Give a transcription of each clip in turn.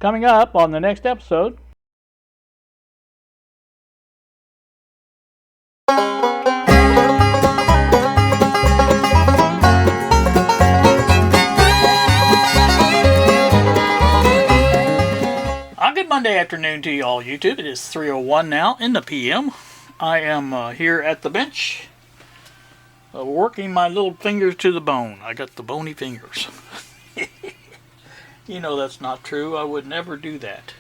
Coming up on the next episode. Good Monday afternoon to you all, YouTube. It is 3:01 now in the PM. I am here at the bench, working my little fingers to the bone. I got the bony fingers. You know that's not true. I would never do that.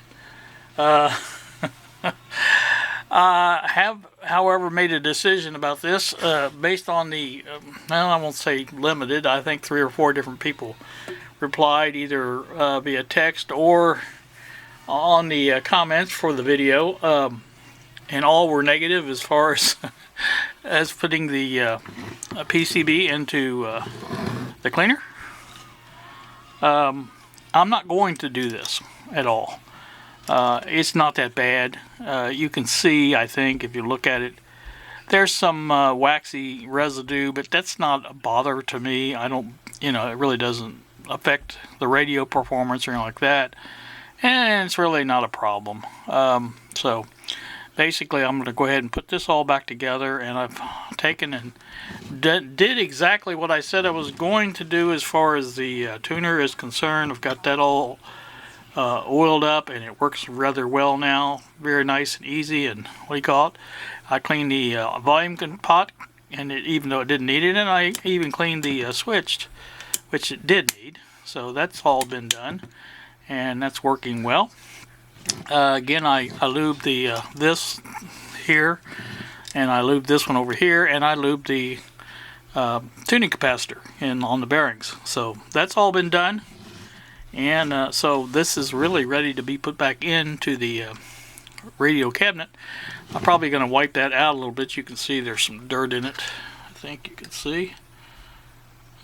I have, however, made a decision about this based on the, well, I won't say limited. I think 3 or 4 different people replied either via text or on the comments for the video, and all were negative as far as as putting the PCB into the cleaner. I'm not going to do this at all. It's not that bad. You can see, I think, if you look at it, there's some waxy residue, but that's not a bother to me. I don't, it really doesn't affect the radio performance or anything like that. And it's really not a problem. So basically I'm going to go ahead and put this all back together, and I've taken and did exactly what I said I was going to do as far as the tuner is concerned. I've got that all oiled up, and it works rather well now. Very nice and easy, and what do you call it? I cleaned the volume pot, and even though it didn't need it, and I even cleaned the switch, which it did need. So that's all been done, and that's working well. Again, I lubed the this here, and I lubed this one over here, and I lubed the tuning capacitor on the bearings. So that's all been done, and so this is really ready to be put back into the radio cabinet. I'm probably going to wipe that out a little bit. You can see there's some dirt in it. I think you can see.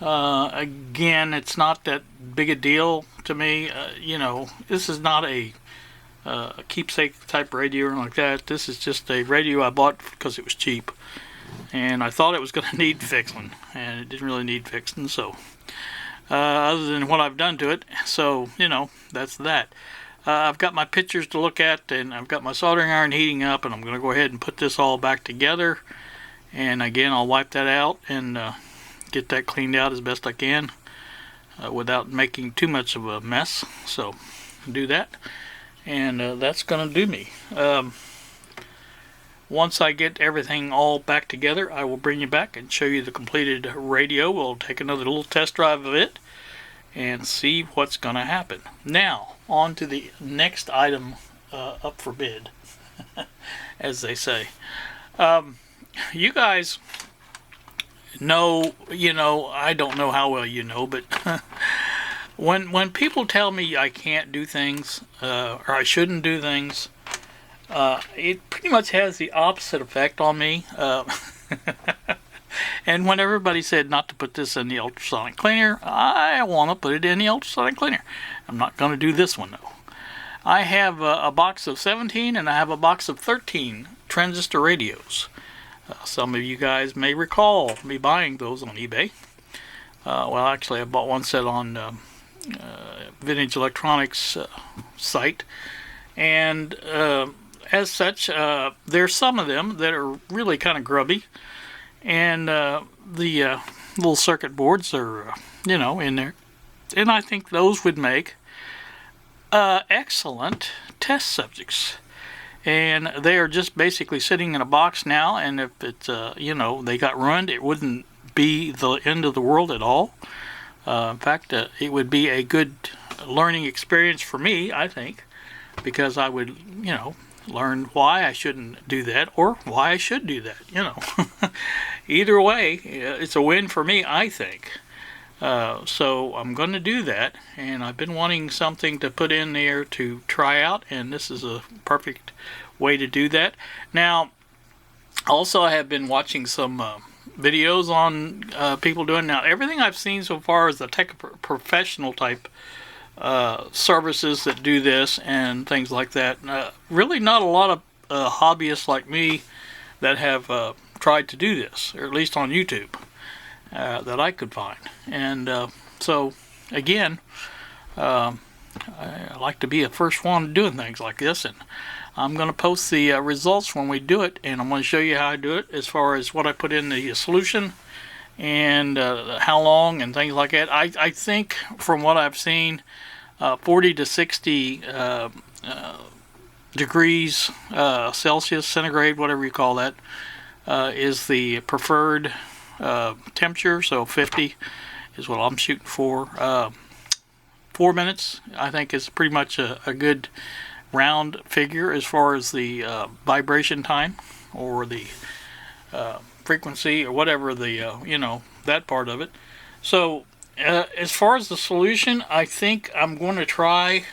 Again, it's not that big a deal to me. This is not a keepsake type radio or anything like that. This is just a radio I bought because it was cheap, and I thought it was going to need fixing, and it didn't really need fixing. So other than what I've done to it, so that's that. I've got my pictures to look at, and I've got my soldering iron heating up, and I'm going to go ahead and put this all back together. And again, I'll wipe that out and get that cleaned out as best I can without making too much of a mess. So do that, and that's going to do me. Once I get everything all back together, I will bring you back and show you the completed radio. We'll take another little test drive of it and see what's going to happen. Now, on to the next item up for bid, as they say. You guys know, I don't know how well you know, but when people tell me I can't do things or I shouldn't do things, it pretty much has the opposite effect on me. And when everybody said not to put this in the ultrasonic cleaner, I want to put it in the ultrasonic cleaner. I'm not going to do this one though. I have a box of 17 and I have a box of 13 transistor radios. Some of you guys may recall me buying those on eBay. Well, actually I bought one set on Vintage Electronics site, and as such, there's some of them that are really kind of grubby, and the little circuit boards are in there, and I think those would make excellent test subjects. And they are just basically sitting in a box now, and if it's they got ruined, it wouldn't be the end of the world at all. In fact, it would be a good learning experience for me, I think, because I would learn why I shouldn't do that or why I should do that. Either way, it's a win for me, I think. So I'm going to do that, and I've been wanting something to put in there to try out, and this is a perfect way to do that. Now, also I have been watching some videos on people doing. Now, everything I've seen so far is the professional type services that do this and things like that. Really not a lot of hobbyists like me that have tried to do this, or at least on YouTube, that I could find. And so again, I like to be the first one doing things like this, and I'm going to post the results when we do it, and I'm going to show you how I do it as far as what I put in the solution and how long and things like that. I think from what I've seen, 40 to 60 degrees Celsius, centigrade, whatever you call that, is the preferred temperature. So 50 is what I'm shooting for. 4 minutes, I think, is pretty much a good round figure as far as the vibration time or the frequency or whatever the that part of it. So as far as the solution, I think I'm going to try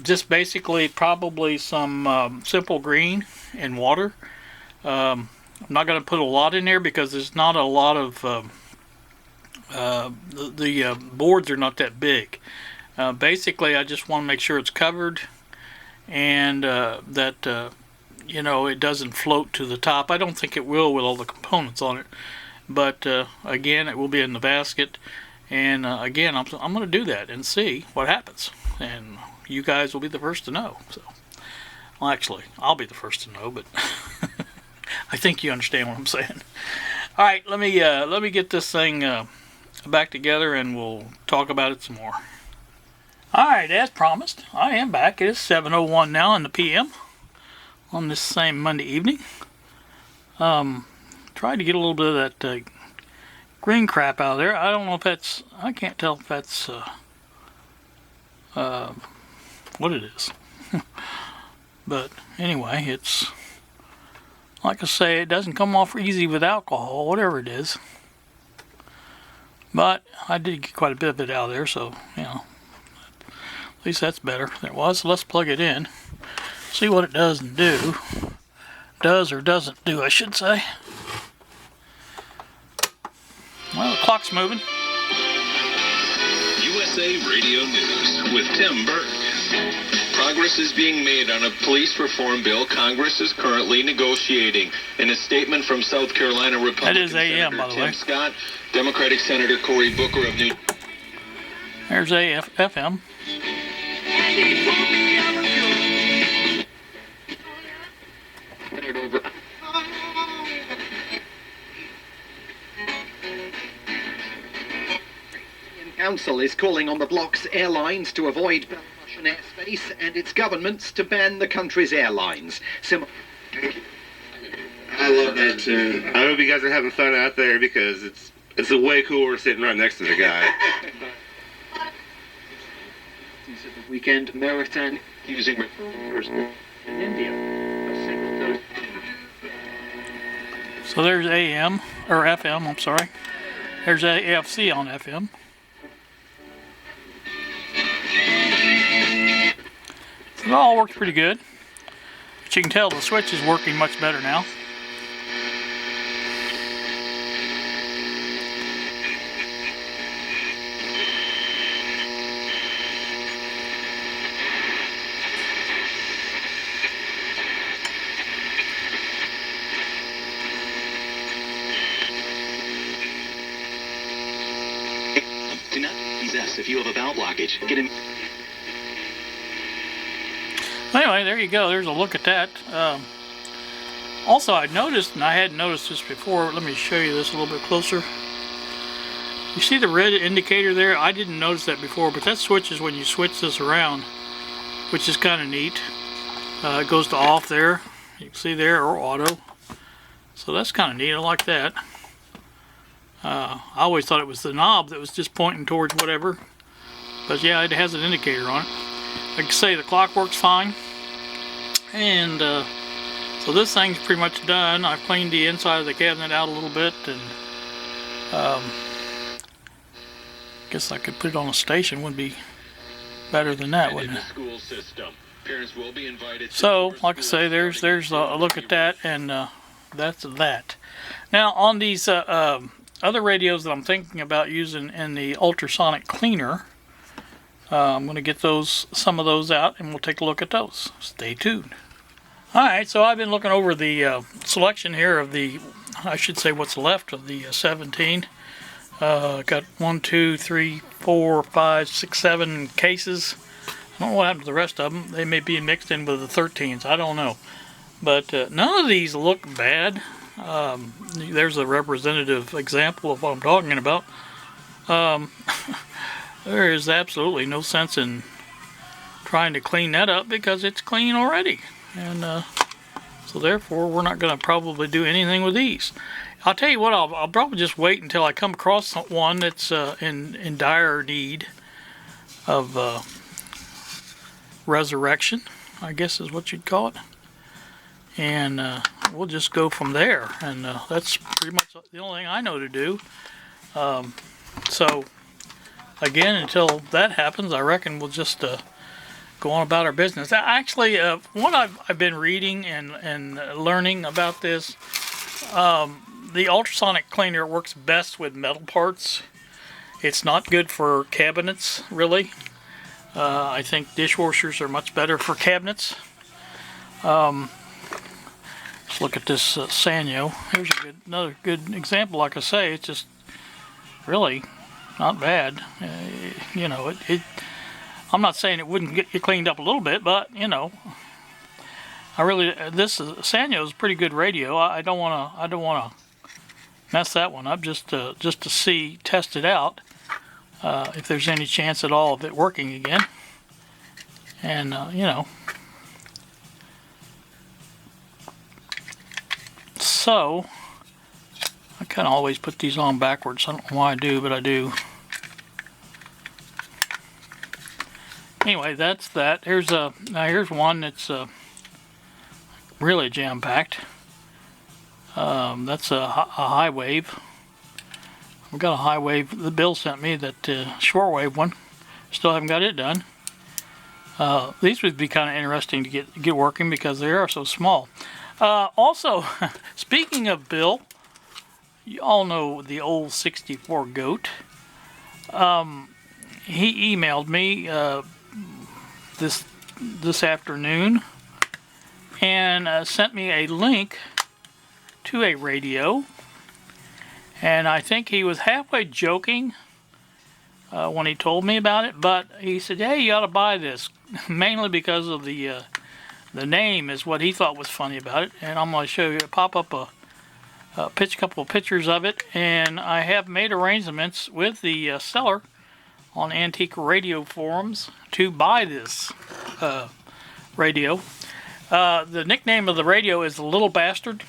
just basically probably some simple green and water. I'm not going to put a lot in there because there's not a lot of the boards are not that big. Basically, I just want to make sure it's covered and that it doesn't float to the top. I don't think it will with all the components on it, but again, it will be in the basket. And again, I'm going to do that and see what happens, and you guys will be the first to know. So, well, actually, I'll be the first to know, but I think you understand what I'm saying. All right, let me get this thing back together, and we'll talk about it some more. Alright, as promised, I am back. It is 7:01 now in the PM on this same Monday evening. Tried to get a little bit of that green crap out of there. I don't know if that's, I can't tell if that's what it is. But anyway, it's, like I say, it doesn't come off easy with alcohol, whatever it is. But I did get quite a bit of it out of there, so, at least that's better than it was. So let's plug it in, see what it does and do. Does or doesn't do, I should say. Well, the clock's moving. USA Radio News with Tim Berg. Progress is being made on a police reform bill Congress is currently negotiating. In a statement from South Carolina Republican that is AM, Senator by the Tim way. Scott, Democratic Senator Cory Booker of New There's FM. Council is calling on the bloc's airlines to avoid Belarusian airspace and its governments to ban the country's airlines. I love that tune. I hope you guys are having fun out there because it's a way cooler sitting right next to the guy. Weekend marathon using in India. So there's AM, or FM, I'm sorry. There's AFC on FM. So it all works pretty good. But you can tell the switch is working much better now. Do not possess if you have a valve blockage. Get in. Anyway, there you go. There's a look at that. Also, I noticed, and I hadn't noticed this before. Let me show you this a little bit closer. You see the red indicator there? I didn't notice that before, but that switches when you switch this around, which is kind of neat. It goes to off there. You can see there, or auto. So that's kind of neat. I like that. I always thought it was the knob that was just pointing towards whatever. But yeah, it has an indicator on it. Like I say, the clock works fine. And so this thing's pretty much done. I've cleaned the inside of the cabinet out a little bit, and guess I could put it on a station. Would be better than that, wouldn't it? School system. Parents will be invited. So, like I say, there's a look at that, and that's that. Now, on these other radios that I'm thinking about using in the ultrasonic cleaner, I'm going to get some of those out, and we'll take a look at those. Stay tuned. Alright, so I've been looking over the selection here of the, I should say what's left of the 17 Got 1, 2, 3, 4, 5, 6, 7 cases. I don't know what happened to the rest of them. They may be mixed in with the 13s. I don't know. But none of these look bad. There's a representative example of what I'm talking about. There is absolutely no sense in trying to clean that up because it's clean already. And so therefore, we're not going to probably do anything with these. I'll tell you what, I'll probably just wait until I come across one that's in dire need of resurrection, I guess is what you'd call it. And we'll just go from there. And that's pretty much the only thing I know to do. So, again, until that happens, I reckon we'll just go on about our business. Actually, what I've been reading and learning about this, the ultrasonic cleaner works best with metal parts. It's not good for cabinets, really. I think dishwashers are much better for cabinets. Let's look at this Sanyo. Here's another good example. Like I say, it's just really not bad. You know, I'm not saying it wouldn't get cleaned up a little bit, but you know, this Sanyo is a pretty good radio. I don't wanna mess that one up just to test it out, if there's any chance at all of it working again. And you know, so I kind of always put these on backwards. I don't know why I do, but I do. Anyway, that's that. Here's one that's really jam-packed. That's a high wave. I've got a high wave. The Bill sent me that short wave one. Still haven't got it done. These would be kind of interesting to get working because they are so small. Also, speaking of Bill, you all know the old 64 goat. He emailed me this afternoon and sent me a link to a radio, and I think he was halfway joking when he told me about it, but he said, hey, you ought to buy this, mainly because of the name is what he thought was funny about it. And I'm going to show you, pop up a couple of pictures of it, and I have made arrangements with the seller on Antique Radio Forums to buy this radio. The nickname of the radio is the Little Bastard.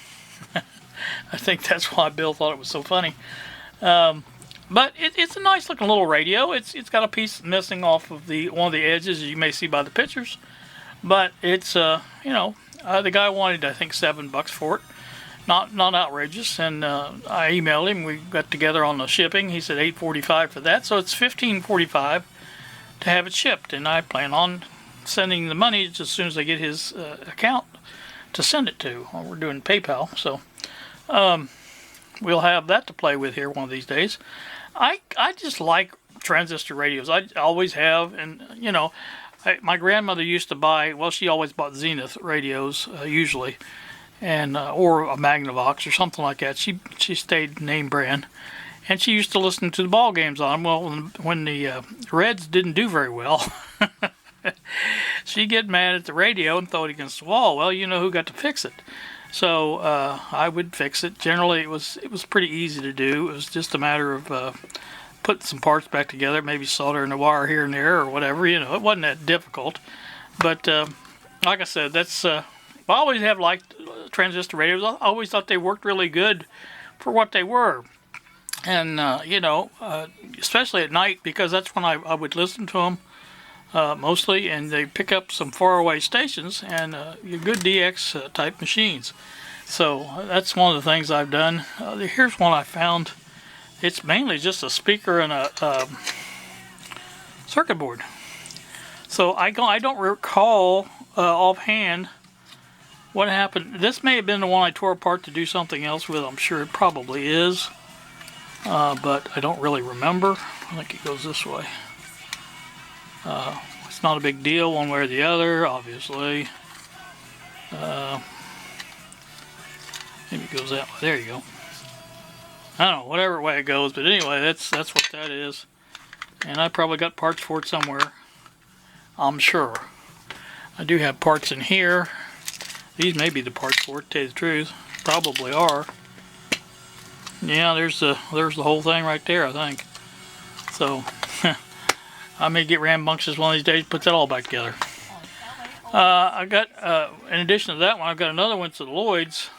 I think that's why Bill thought it was so funny. But it's a nice looking little radio. It's got a piece missing off of one of the edges, as you may see by the pictures. But it's you know, the guy wanted, I think, $7 for it. Not outrageous, and I emailed him. We got together on the shipping. He said $8.45 for that, so it's $15.45 to have it shipped. And I plan on sending the money just as soon as I get his account to send it to. Well, we're doing PayPal, so we'll have that to play with here one of these days. I just like transistor radios. I always have, and you know, my grandmother used to buy. Well, she always bought Zenith radios usually. And or a Magnavox or something like that. She stayed name brand, and she used to listen to the ball games on them. Well, when the Reds didn't do very well, she'd get mad at the radio and throw it against the wall. Well, you know who got to fix it. So I would fix it. Generally, it was pretty easy to do. It was just a matter of putting some parts back together, maybe soldering the wire here and there or whatever. You know, it wasn't that difficult. But like I said, that's. I always have liked transistor radios. I always thought they worked really good for what they were. And, you know, especially at night, because that's when I would listen to them mostly, and they pick up some faraway stations and good DX type machines. So that's one of the things I've done. Here's one I found. It's mainly just a speaker and a circuit board. So I don't recall offhand what happened. This may have been the one I tore apart to do something else with. I'm sure it probably is, but I don't really remember. I think it goes this way. It's not a big deal one way or the other, obviously. Maybe it goes that way. There you go. I don't know, whatever way it goes. But anyway, that's what that is. And I probably got parts for it somewhere. I'm sure. I do have parts in here. These may be the parts for it, to tell you the truth. Probably are. Yeah, there's the whole thing right there, I think. So, I may get rambunctious one of these days, put that all back together. I got, in addition to that one, I've got another one to the Lloyd's.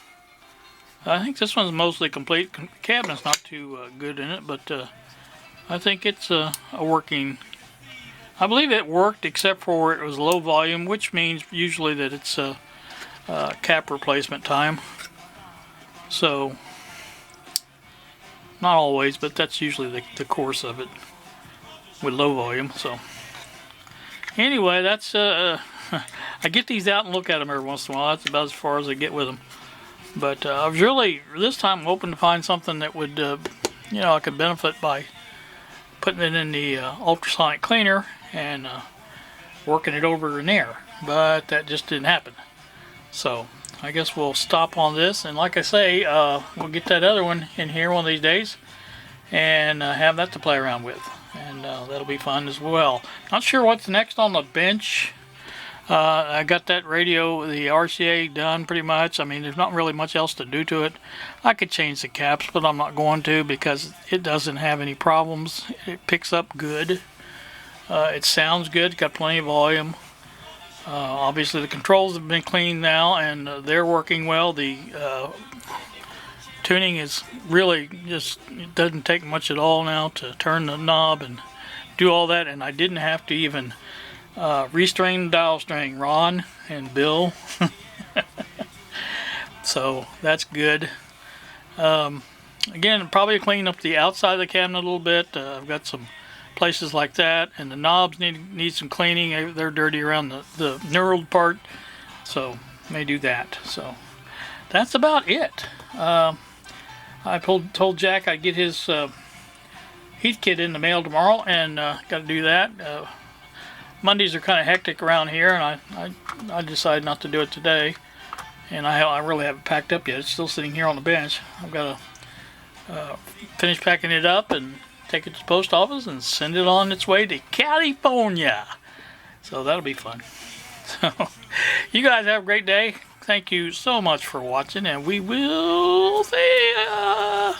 I think this one's mostly complete. The cabinet's not too good in it, but I think it's a working. I believe it worked, except for it was low volume, which means usually that it's cap replacement time. So, not always, but that's usually the course of it with low volume. So, anyway, that's I get these out and look at them every once in a while. That's about as far as I get with them. But I was really, this time, hoping to find something that would, I could benefit by putting it in the ultrasonic cleaner and working it over in there. But that just didn't happen. So, I guess we'll stop on this. And like I say, we'll get that other one in here one of these days and have that to play around with. And that'll be fun as well. Not sure what's next on the bench. I got that radio, the RCA, done pretty much. I mean, there's not really much else to do to it. I could change the caps, but I'm not going to because it doesn't have any problems. It picks up good. It sounds good. Got plenty of volume. Obviously, the controls have been cleaned now, and they're working well. The tuning is really just, it doesn't take much at all now to turn the knob and do all that, and I didn't have to even restring the dial string, Ron and Bill. So that's good. Again, probably clean up the outside of the cabinet a little bit. I've got some places like that, and the knobs need some cleaning. They're dirty around the knurled part, so may do that. So that's about it. I told Jack I'd get his heat kit in the mail tomorrow, and got to do that. Mondays are kind of hectic around here, and I decided not to do it today. And I really haven't packed up yet. It's still sitting here on the bench. I've got to finish packing it up and take it to the post office and send it on its way to California. So that'll be fun. So you guys have a great day. Thank you so much for watching, and we will see ya.